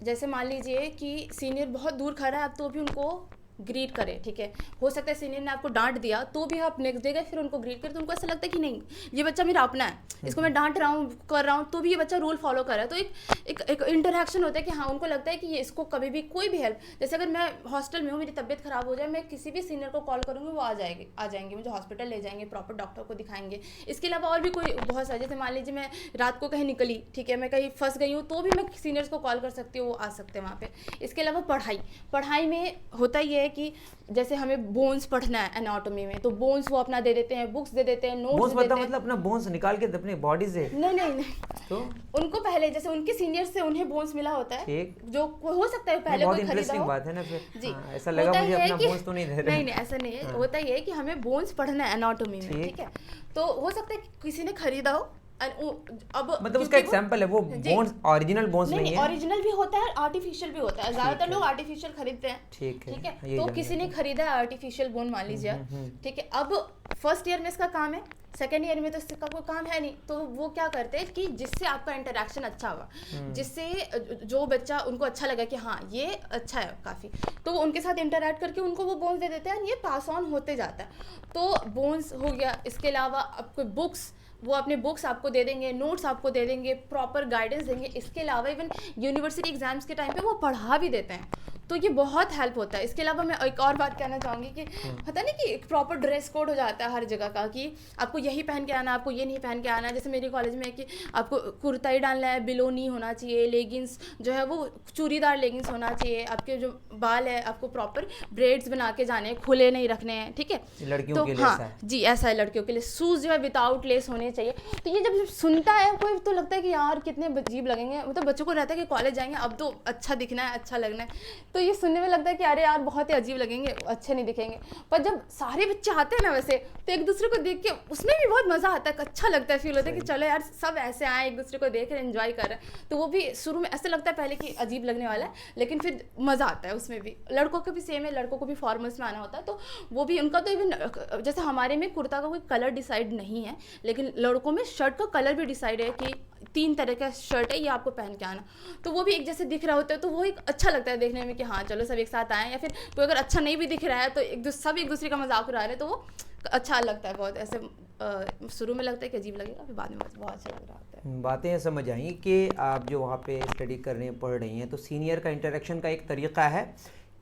जैसे मान लीजिए कि सीनियर बहुत दूर खड़ा है, आप तो भी उनको ग्रीट करें, ठीक है। हो सकता है सीनियर ने आपको डांट दिया तो भी आप नेक्स्ट डे गए फिर उनको ग्रीट करें, तो उनको ऐसा लगता है कि नहीं ये बच्चा मेरा अपना है, इसको मैं डांट रहा हूँ कर रहा हूँ तो भी ये बच्चा रूल फॉलो कर रहा है। तो एक इंटरेक्शन होता है कि हाँ उनको लगता है कि ये इसको कभी भी कोई भी हेल्प, जैसे अगर मैं हॉस्टल में हूँ, मेरी तबीयत खराब हो जाए, मैं किसी भी सीनियर को कॉल करूँगी, वो आ जाएंगे मुझे हॉस्पिटल ले जाएंगे, प्रॉपर डॉक्टर को दिखाएंगे। इसके अलावा और भी कोई बहुत सारे, जैसे मान लीजिए मैं रात को कहीं निकली, ठीक है, मैं कहीं फंस गई हूँ, तो भी मैं सीनियर्स को कॉल कर सकती हूँ, वो आ सकते हैं वहाँ पे। इसके अलावा पढ़ाई में होता ये है कि जैसे हमें बोन्स पढ़ना है एनाटॉमी में, तो बोन्स वो अपना दे देते हैं, बुक्स दे देते हैं, नोट्स दे देते हैं। मतलब अपना बोन्स निकाल के अपनी बॉडी से? नहीं तो उनको पहले जैसे उनके सीनियर से उन्हें बोन्स मिला होता है, जो हो सकता है पहले कोई खरीदा हो। बात है ना फिर। जी ऐसा लगा मुझे अपना बोन्स तो नहीं दे रहे। नहीं ऐसा नहीं है, होता ये है कि हमें बोन्स पढ़ना है एनाटॉमी में, ठीक है। तो हो सकता है कि किसी ने खरीदा हो, अब मतलब उसका एक सैंपल है वो बोन्स, ओरिजिनल बोन्स नहीं है। ओरिजिनल भी होता है, आर्टिफिशियल भी होता है, ज्यादातर लोग आर्टिफिशियल खरीदते हैं, ठीक है। तो किसी ने खरीदा है आर्टिफिशियल बोन मान लीजिए, ठीक है। अब फर्स्ट ईयर में इसका काम है, सेकेंड ईयर में तो इसका कोई काम है नहीं, तो वो क्या करते हैं कि जिससे आपका इंटरेक्शन अच्छा हुआ, जिससे जो बच्चा उनको अच्छा लगा कि हाँ ये अच्छा है काफ़ी, तो वो उनके साथ इंटरेक्ट करके उनको वो बोन्स दे देते हैं, ये पास ऑन होते जाता है। तो बोन्स हो गया, इसके अलावा आपको बुक्स, वो अपने बुक्स आपको दे देंगे, नोट्स आपको दे देंगे, प्रॉपर गाइडेंस देंगे। इसके अलावा इवन यूनिवर्सिटी एग्जाम्स के टाइम पे वो पढ़ा भी देते हैं, तो ये बहुत हेल्प होता है। इसके अलावा मैं एक और बात कहना चाहूँगी कि पता नहीं कि एक प्रॉपर ड्रेस कोड हो जाता है हर जगह का, कि आपको यही पहन के आना, आपको ये नहीं पहन के आना। जैसे मेरे कॉलेज में है कि आपको कुर्ता ही डालना है, बिलो नहीं होना चाहिए, लेगिंग्स जो है वो चूड़ीदार लेगिंग्स होना चाहिए, आपके जो बाल है आपको प्रॉपर ब्रेड्स बना के जाने हैं, खुले नहीं रखने हैं, ठीक है। लड़कियों तो के लिए हाँ जी, ऐसा है लड़कियों के लिए। शूज़ जो है विदाउट लेस होने चाहिए। तो ये जब सुनता है कोई तो लगता है कि यार कितने अजीब लगेंगे, मतलब बच्चों को रहता है कि कॉलेज जाएंगे अब तो अच्छा दिखना है, अच्छा लगना है, तो ये सुनने में लगता है कि अरे यार बहुत ही अजीब लगेंगे, अच्छे नहीं दिखेंगे। पर जब सारे बच्चे आते हैं ना वैसे, तो एक दूसरे को देख के उसमें भी बहुत मज़ा आता है, अच्छा लगता है, फील होता है कि चलो यार सब ऐसे आए, एक दूसरे को देख रहे हैं, एंजॉय कर रहे हैं। तो वो भी शुरू में ऐसा लगता है पहले कि अजीब लगने वाला है, लेकिन फिर मज़ा आता है उसमें भी। लड़कों का भी सेम है, लड़कों को भी फॉर्मल्स में आना होता है, तो वो भी उनका तो इवन जैसे हमारे में कुर्ता का कोई कलर डिसाइड नहीं है, लेकिन लड़कों में शर्ट का कलर भी डिसाइड है कि 3 तरह का शर्ट है, ये आपको पहन के आना। तो वो भी एक जैसे दिख रहा होता है, तो वो एक अच्छा लगता है देखने में कि हाँ चलो सब एक साथ आए। या फिर कोई अगर अच्छा नहीं भी दिख रहा है तो सब एक दूसरे का मजाक उड़ा रहे हैं, तो वो अच्छा लगता है बहुत। ऐसे शुरू में लगता है कि अजीब लगेगा, फिर बाद में बहुत अच्छा लग रहा होता है। बातें समझ आई कि आप जो वहाँ पे स्टडी कर रही हैं, पढ़ रही हैं, तो सीनियर का इंटरेक्शन का एक तरीक़ा है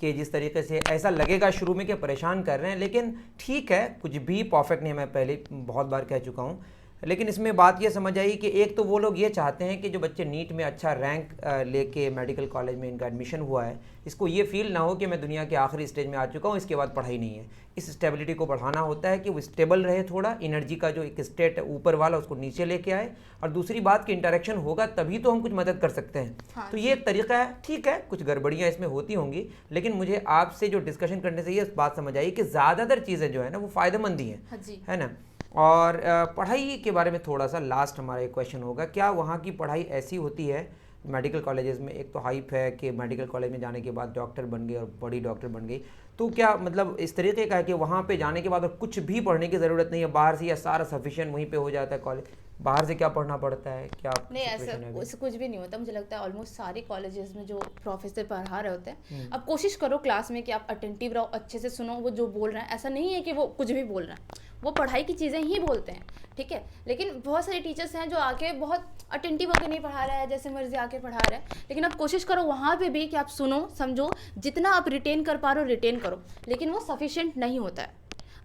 कि जिस तरीके से ऐसा लगेगा शुरू में कि परेशान कर रहे हैं, लेकिन ठीक है, कुछ भी परफेक्ट नहीं है, मैं पहले बहुत बार कह चुका हूँ। लेकिन इसमें बात ये समझ आई कि एक तो वो लोग ये चाहते हैं कि जो बच्चे नीट में अच्छा रैंक लेके मेडिकल कॉलेज में इनका एडमिशन हुआ है, इसको ये फील ना हो कि मैं दुनिया के आखिरी स्टेज में आ चुका हूँ, इसके बाद पढ़ाई नहीं है। इस स्टेबिलिटी को बढ़ाना होता है कि वो स्टेबल रहे, थोड़ा एनर्जी का जो एक स्टेट है ऊपर वाला उसको नीचे लेके आए। और दूसरी बात कि इंटरेक्शन होगा तभी तो हम कुछ मदद कर सकते हैं। हाँ, तो ये एक तरीका है, ठीक है, कुछ गड़बड़ियाँ इसमें होती होंगी, लेकिन मुझे आपसे जो डिस्कशन करने से ये बात समझ आई कि ज़्यादातर चीज़ें जो है ना वो फ़ायदेमंद ही हैं, है ना। और पढ़ाई के बारे में थोड़ा सा लास्ट हमारा एक क्वेश्चन होगा, क्या वहाँ की पढ़ाई ऐसी होती है मेडिकल कॉलेजेस में? एक तो हाइप है कि मेडिकल कॉलेज में जाने के बाद डॉक्टर बन गए और बड़ी डॉक्टर बन गई, तो क्या मतलब इस तरीके का है कि वहाँ पे जाने के बाद और कुछ भी पढ़ने की ज़रूरत नहीं है, बाहर से या सारा सफिशिएंट वहीं पे हो जाता है कॉलेज? बाहर से क्या पढ़ना पड़ता है, क्या? नहीं, ऐसा कुछ भी नहीं होता। मुझे लगता है ऑलमोस्ट सारे कॉलेजेस में जो प्रोफेसर पढ़ा रहे होते हैं, अब कोशिश करो क्लास में कि आप अटेंटिव रहो, अच्छे से सुनो वो जो बोल रहे हैं। ऐसा नहीं है कि वो कुछ भी बोल रहे हैं, वो पढ़ाई की चीज़ें ही बोलते हैं, ठीक है। लेकिन बहुत सारे टीचर्स हैं जो आके बहुत अटेंटिव होकर नहीं पढ़ा रहा है, जैसे मर्जी आके पढ़ा रहे हैं। लेकिन आप कोशिश करो वहाँ पे भी कि आप सुनो, समझो, जितना आप रिटेन कर पा रहे हो रिटेन करो, लेकिन वो सफिशिएंट नहीं होता है।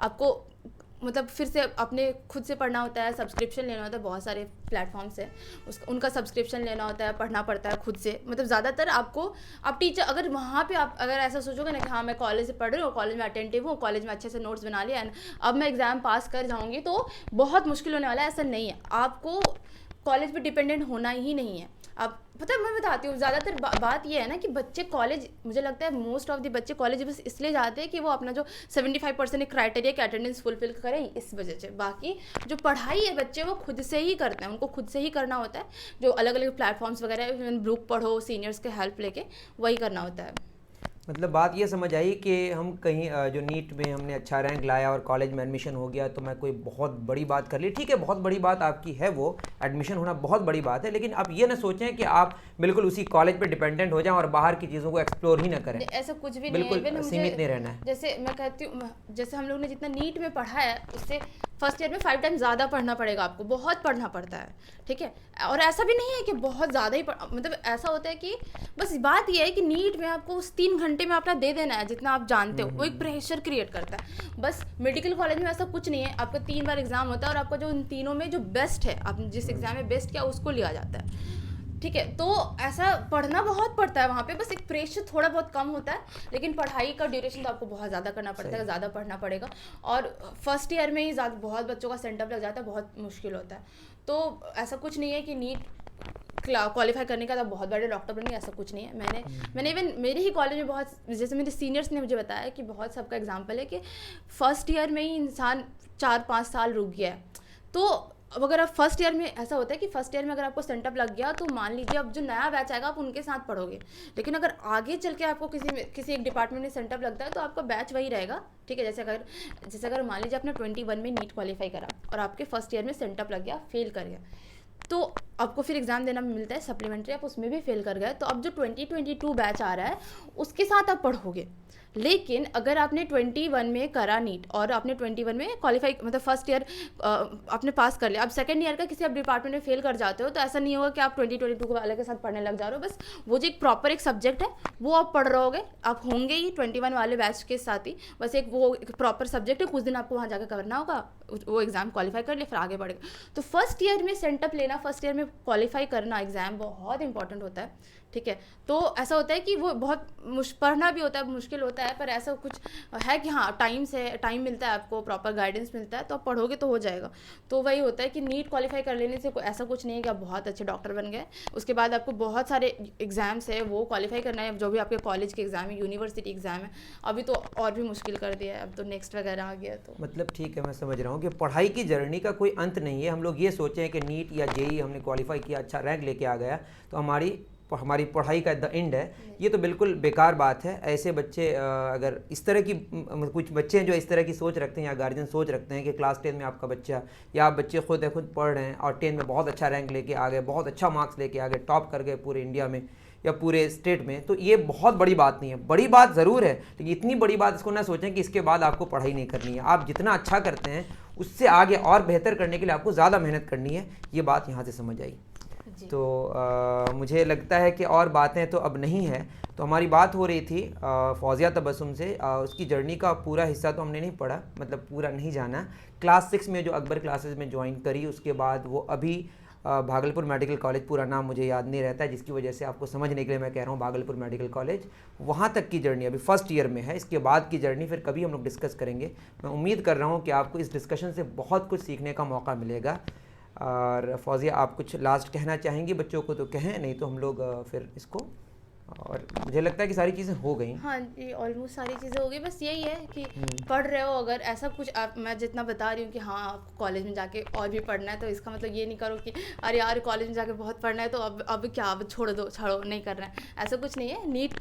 आपको मतलब फिर से अपने खुद से पढ़ना होता है, सब्सक्रिप्शन लेना होता है, बहुत सारे प्लेटफॉर्म्स हैं उनका सब्सक्रिप्शन लेना होता है, पढ़ना पड़ता है खुद से। मतलब ज़्यादातर आपको आप टीचर अगर वहाँ पे आप अगर ऐसा सोचोगे ना कि हाँ मैं कॉलेज से पढ़ रही हूँ, कॉलेज में अटेंटिव हूँ, कॉलेज में अच्छे से नोट्स बना लिया है, अब मैं एग्ज़ाम पास कर जाऊँगी, तो बहुत मुश्किल होने वाला है। ऐसा नहीं है, आपको कॉलेज पे डिपेंडेंट होना ही नहीं है। आप पता है मैं बताती हूँ, ज़्यादातर बात ये है ना कि बच्चे कॉलेज, मुझे लगता है मोस्ट ऑफ द बच्चे कॉलेज बस इसलिए जाते हैं कि वो अपना जो 75% एक क्राइटेरिया की अटेंडेंस फुलफिल करें, इस वजह से। बाकी जो पढ़ाई है बच्चे वो खुद से ही करते हैं, उनको खुद से ही करना होता है। जो अलग अलग प्लेटफॉर्म्स वगैरह, बुक पढ़ो, सीनियर्स के हेल्प लेके, वही करना होता है। मतलब बात ये समझ आई कि हम कहीं जो नीट में हमने अच्छा रैंक लाया और कॉलेज में एडमिशन हो गया तो मैं कोई बहुत बड़ी बात कर ली, ठीक है, बहुत बड़ी बात आपकी है, वो एडमिशन होना बहुत बड़ी बात है, लेकिन आप ये ना सोचें कि आप बिल्कुल उसी कॉलेज पे डिपेंडेंट हो जाएं और बाहर की चीज़ों को एक्सप्लोर ही ना करें। ऐसा कुछ भी बिल्कुल नहीं है, सीमित नहीं रहना है। जैसे मैं कहती हूँ, जैसे हम लोग ने जितना नीट में पढ़ा है उससे फर्स्ट ईयर में 5 टाइम ज़्यादा पढ़ना पड़ेगा आपको, बहुत पढ़ना पड़ता है, ठीक है। और ऐसा भी नहीं है कि बहुत ज़्यादा ही मतलब ऐसा होता है कि बस बात यह है कि नीट में आपको उस 3 घंटे में अपना दे देना है जितना आप जानते हो, वो एक प्रेशर क्रिएट करता है। बस मेडिकल कॉलेज में ऐसा कुछ नहीं है, आपका 3 बार एग्जाम होता है और आपका जो उन तीनों में जो बेस्ट है, आपने जिस एग्जाम में बेस्ट किया उसको लिया जाता है। ठीक है, तो ऐसा पढ़ना बहुत पड़ता है वहाँ पे, बस एक प्रेशर थोड़ा बहुत कम होता है, लेकिन पढ़ाई का ड्यूरेशन तो आपको बहुत ज़्यादा करना पड़ता है, ज़्यादा पढ़ना पड़ेगा। और फर्स्ट ईयर में ही बहुत बच्चों का सेंटअप लग जाता है, बहुत मुश्किल होता है। तो ऐसा कुछ नहीं है कि नीट क्वालिफाई करने का तो बहुत बड़े डॉक्टर बनेंगे, ऐसा कुछ नहीं है। मैंने इवन मेरे ही कॉलेज में बहुत, जैसे मेरे सीनियर्स ने मुझे बताया कि बहुत सबका एग्जाम्पल है कि फर्स्ट ईयर में ही इंसान 4-5 साल रुक गया है। तो अब अगर आप फर्स्ट ईयर में, ऐसा होता है कि फर्स्ट ईयर में अगर आपको सेंटअप लग गया तो मान लीजिए अब जो नया बैच आएगा आप उनके साथ पढ़ोगे, लेकिन अगर आगे चल के आपको किसी एक डिपार्टमेंट में सेंटअप लगता है तो आपका बैच वही रहेगा। ठीक है, जैसे अगर मान लीजिए आपने 21 में नीट क्वालिफाई करा और आपके फर्स्ट ईयर में सेंटअप लग गया, फेल कर गया, तो आपको फिर एग्ज़ाम देना मिलता है सप्लीमेंट्री, आप उसमें भी फेल कर गए, तो अब जो 2022 बैच आ रहा है उसके साथ आप पढ़ोगे। लेकिन अगर आपने 21 में करा नीट और आपने 21 में क्वालिफाई, मतलब फर्स्ट ईयर आपने पास कर लिया, अब सेकंड ईयर का किसी आप डिपार्टमेंट में फेल कर जाते हो तो ऐसा नहीं होगा कि आप 2022 वाले के साथ पढ़ने लग जा रहे हो। बस वो जो एक प्रॉपर एक सब्जेक्ट है वो आप पढ़ रहोगे, आप होंगे ही 21 वाले बैच के साथ ही, बस वो एक प्रॉपर सब्जेक्ट है, कुछ दिन आपको वहाँ जाकर करना होगा, वो एग्ज़ाम क्वालिफाई कर लिया फिर आगे बढ़ेगा। तो फर्स्ट ईयर में सेंटअप लेना, फर्स्ट ईयर में क्वालिफाई करना एग्ज़ाम बहुत इंपॉर्टेंट होता है। ठीक है, तो ऐसा होता है कि वो बहुत पढ़ना भी होता है, मुश्किल होता है, पर ऐसा कुछ है कि हाँ टाइम मिलता है आपको, प्रॉपर गाइडेंस मिलता है, तो आप पढ़ोगे तो हो जाएगा। तो वही होता है कि नीट क्वालिफाई कर लेने से ऐसा कुछ नहीं है कि आप बहुत अच्छे डॉक्टर बन गए, उसके बाद आपको बहुत सारे एग्ज़ाम्स है वो क्वालिफाई करना है, जो भी आपके कॉलेज के एग्ज़ाम है, यूनिवर्सिटी एग्ज़ाम है, अभी तो और भी मुश्किल कर दिया है, अब तो नेक्स्ट वगैरह आ गया। तो मतलब ठीक है, मैं समझ रहा हूँ कि पढ़ाई की जर्नी का कोई अंत नहीं है। हम लोग ये सोचें कि नीट या जेई हमने क्वालिफाई किया, अच्छा रैंक लेके आ गया तो हमारी पढ़ाई का द एंड है, ये तो बिल्कुल बेकार बात है। ऐसे बच्चे अगर इस तरह की, कुछ बच्चे हैं जो इस तरह की सोच रखते हैं या गार्जियन सोच रखते हैं कि क्लास 10 में आपका बच्चा या आप बच्चे खुद पढ़ रहे हैं और 10 में बहुत अच्छा रैंक लेके आ गए, बहुत अच्छा मार्क्स लेके आ गए, टॉप कर गए पूरे इंडिया में या पूरे स्टेट में, तो ये बहुत बड़ी बात नहीं है। बड़ी बात ज़रूर है, लेकिन इतनी बड़ी बात इसको ना सोचें कि इसके बाद आपको पढ़ाई नहीं करनी है। आप जितना अच्छा करते हैं उससे आगे और बेहतर करने के लिए आपको ज़्यादा मेहनत करनी है, ये बात यहाँ से समझ आई। तो मुझे लगता है कि और बातें तो अब नहीं है। तो हमारी बात हो रही थी फौजिया तबस्सुम से, उसकी जर्नी का पूरा हिस्सा तो हमने नहीं पढ़ा, मतलब पूरा नहीं जाना। क्लास 6 में जो अकबर क्लासेस में ज्वाइन करी, उसके बाद वो अभी भागलपुर मेडिकल कॉलेज, पूरा नाम मुझे याद नहीं रहता है, जिसकी वजह से आपको समझने के लिए मैं कह रहा हूँ भागलपुर मेडिकल कॉलेज, वहाँ तक की जर्नी अभी फर्स्ट ईयर में है। इसके बाद की जर्नी फिर कभी हम लोग डिस्कस करेंगे। मैं उम्मीद कर रहा हूँ कि आपको इस डिस्कशन से बहुत कुछ सीखने का मौका मिलेगा। और फौजिया, आप कुछ लास्ट कहना चाहेंगी बच्चों को तो कहें, नहीं तो हम लोग फिर इसको, और मुझे लगता है कि सारी चीज़ें हो गई। हाँ जी, ऑलमोस्ट सारी चीज़ें हो गई। बस यही है कि पढ़ रहे हो, अगर ऐसा कुछ मैं जितना बता रही हूँ कि हाँ आपको कॉलेज में जाके और भी पढ़ना है, तो इसका मतलब ये नहीं करो कि अरे यार कॉलेज में जाके बहुत पढ़ना है तो अब क्या, अब छोड़ो नहीं करना है, ऐसा कुछ नहीं है। नीट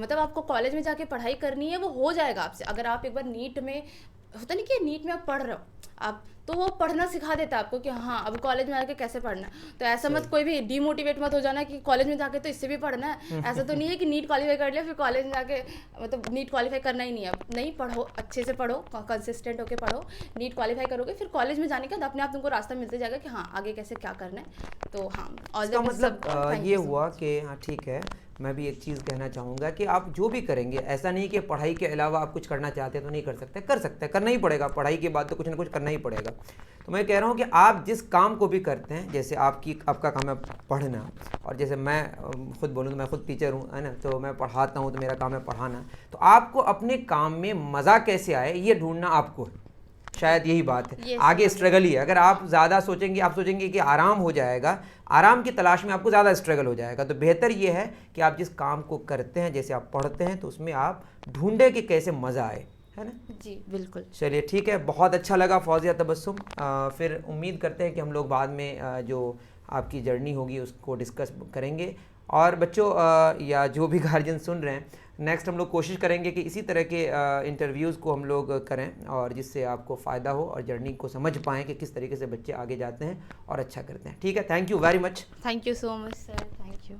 मतलब आपको कॉलेज में जाके पढ़ाई करनी है, वो हो जाएगा आपसे। अगर आप एक बार नीट में, होता नहीं कि नीट में आप पढ़ रहे हो आप, तो वो पढ़ना सिखा देता है आपको कि हाँ अब कॉलेज में आके कैसे पढ़ना है। तो ऐसा मत कोई भी डीमोटिवेट मत हो जाना कि कॉलेज में जाके तो इससे भी पढ़ना है। ऐसा तो नहीं है कि नीट क्वालिफाई कर लिया फिर कॉलेज में जाके मतलब नीट क्वालिफाई करना ही नहीं है। नहीं, पढ़ो, अच्छे से पढ़ो, कंसिस्टेंट होकर पढ़ो, नीट क्वालिफाई करोगे फिर कॉलेज में जाने के बाद अपने आप तुमको रास्ता मिलते जाएगा कि हाँ आगे कैसे क्या करना है। तो हाँ, इसका मतलब ये हुआ कि हाँ ठीक है, मैं भी एक चीज़ कहना चाहूँगा कि आप जो भी करेंगे, ऐसा नहीं कि पढ़ाई के अलावा आप कुछ करना चाहते हैं तो नहीं कर सकते, कर सकते हैं, करना ही पड़ेगा, पढ़ाई के बाद तो कुछ ना कुछ करना ही पड़ेगा। तो मैं कह रहा हूँ कि आप जिस काम को भी करते हैं, जैसे आपका काम है पढ़ना, और जैसे मैं खुद बोलूँ तो मैं खुद टीचर हूँ, है ना, तो मैं पढ़ाता हूँ, तो मेरा काम है पढ़ाना। तो आपको अपने काम में मज़ा कैसे आए ये ढूंढना आपको है, शायद यही बात है। आगे स्ट्रगल ही है। अगर आप ज़्यादा सोचेंगे, आप सोचेंगे कि आराम हो जाएगा, आराम की तलाश में आपको ज़्यादा स्ट्रगल हो जाएगा। तो बेहतर ये है कि आप जिस काम को करते हैं, जैसे आप पढ़ते हैं, तो उसमें आप ढूंढे कि कैसे मज़ा आए, है ना। जी बिल्कुल। चलिए ठीक है, बहुत अच्छा लगा फौजिया तबस्सुम। फिर उम्मीद करते हैं कि हम लोग बाद में जो आपकी जर्नी होगी उसको डिस्कस करेंगे। और बच्चों या जो भी गार्जियन सुन रहे हैं, नेक्स्ट हम लोग कोशिश करेंगे कि इसी तरह के इंटरव्यूज़ को हम लोग करें, और जिससे आपको फ़ायदा हो और जर्नी को समझ पाएँ कि किस तरीके से बच्चे आगे जाते हैं और अच्छा करते हैं। ठीक है, thank you very much. Thank you so much sir, thank you.